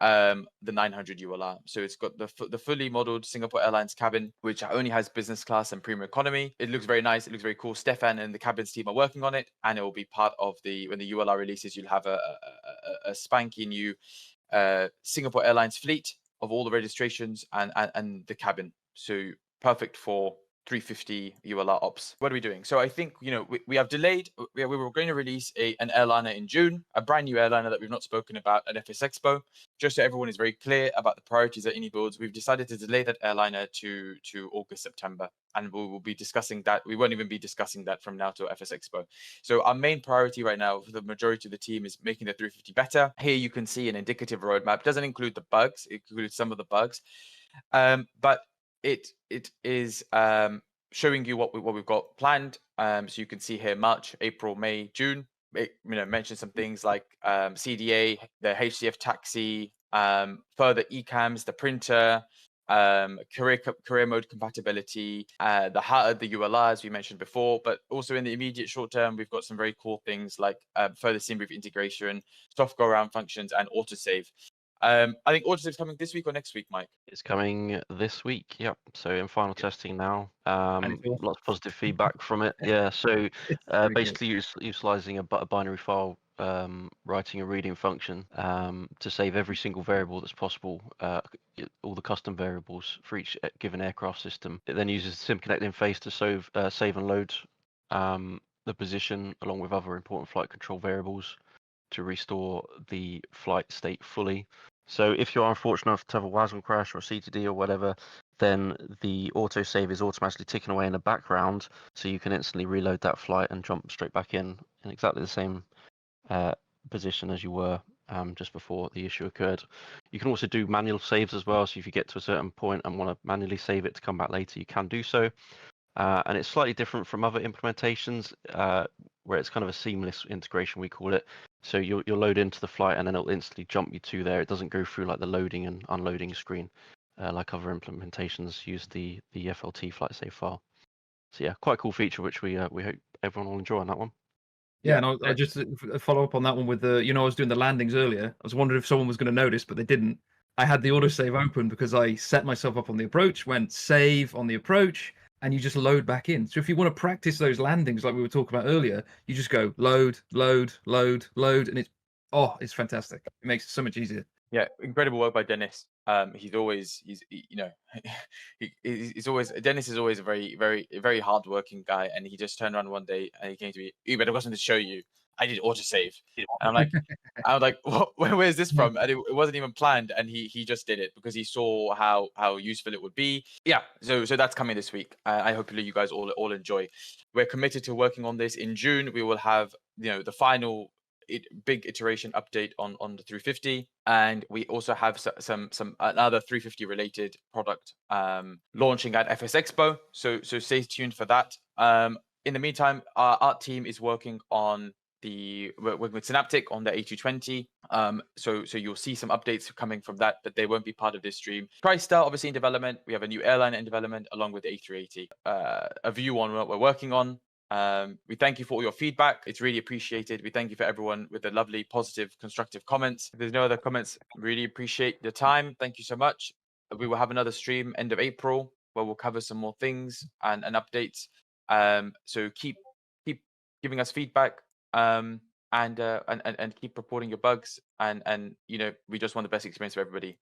the 900 ULR. So it's got the fully modeled Singapore Airlines cabin, which only has business class and premium economy. It looks very nice. It looks very cool. Stefan and the cabins team are working on it, and it will be part of when the ULR releases. You'll have a spanky new Singapore Airlines fleet of all the registrations and the cabin. So perfect for 350 ULR ops. What are we doing? So I think, we have delayed. We were going to release an airliner in June, a brand new airliner that we've not spoken about at FS Expo. Just so everyone is very clear about the priorities at iniBuilds, we've decided to delay that airliner to August, September. And we will be discussing that. We won't even be discussing that from now to FS Expo. So our main priority right now for the majority of the team is making the 350 better. Here you can see an indicative roadmap. It doesn't include the bugs. It includes some of the bugs. But it is showing you what we've got planned. So you can see here March, April, May, June. It mentions some things like CDA, the HCF taxi, further ECAMs, the printer, career mode compatibility, the HUD, the ULR, as we mentioned before. But also in the immediate short term, we've got some very cool things like further SimBrief integration, soft go around functions, and autosave. I think autosave's coming this week or next week, Mike. It's coming this week. Yep. So in final testing now. Lots of positive feedback from it. Yeah. So basically, utilizing a binary file writing and reading function to save every single variable that's possible, all the custom variables for each given aircraft system. It then uses the SimConnect interface to save and load the position along with other important flight control variables to restore the flight state fully. So if you're unfortunate enough to have a WASM crash or a CTD or whatever, then the autosave is automatically ticking away in the background, so you can instantly reload that flight and jump straight back in exactly the same position as you were just before the issue occurred. You can also do manual saves as well. So if you get to a certain point and want to manually save it to come back later, you can do so. And it's slightly different from other implementations where it's kind of a seamless integration, we call it. So you'll load into the flight and then it'll instantly jump you to there. It doesn't go through like the loading and unloading screen like other implementations use the FLT flight save file. So yeah, quite a cool feature, which we hope everyone will enjoy on that one. Yeah, and I just follow up on that one with the, I was doing the landings earlier. I was wondering if someone was going to notice, but they didn't. I had the autosave open because I set myself up on the approach, went save on the approach, and you just load back in. So if you want to practice those landings like we were talking about earlier, you just go load, load, load, load, and it's fantastic. It makes it so much easier. Yeah, incredible work by Dennis. He's always Dennis is always a very hardworking guy, and he just turned around one day and he came to me, I've got something to show you. I did autosave. And I'm like, where's this from? And it wasn't even planned, and he just did it because he saw how useful it would be. Yeah, so that's coming this week. I hope you guys all enjoy. We're committed to working on this. In June, we will have the final big iteration update on the 350, and we also have some another 350 related product launching at FS Expo. So stay tuned for that. In the meantime, our art team is working on working with Synaptic on the A220. So you'll see some updates coming from that, but they won't be part of this stream. TriStar obviously in development. We have a new airline in development along with the A380. A view on what we're working on. We thank you for all your feedback. It's really appreciated. We thank you for everyone with the lovely, positive, constructive comments. If there's no other comments, really appreciate the time. Thank you so much. We will have another stream end of April where we'll cover some more things and updates. So keep giving us feedback and keep reporting your bugs. And we just want the best experience for everybody.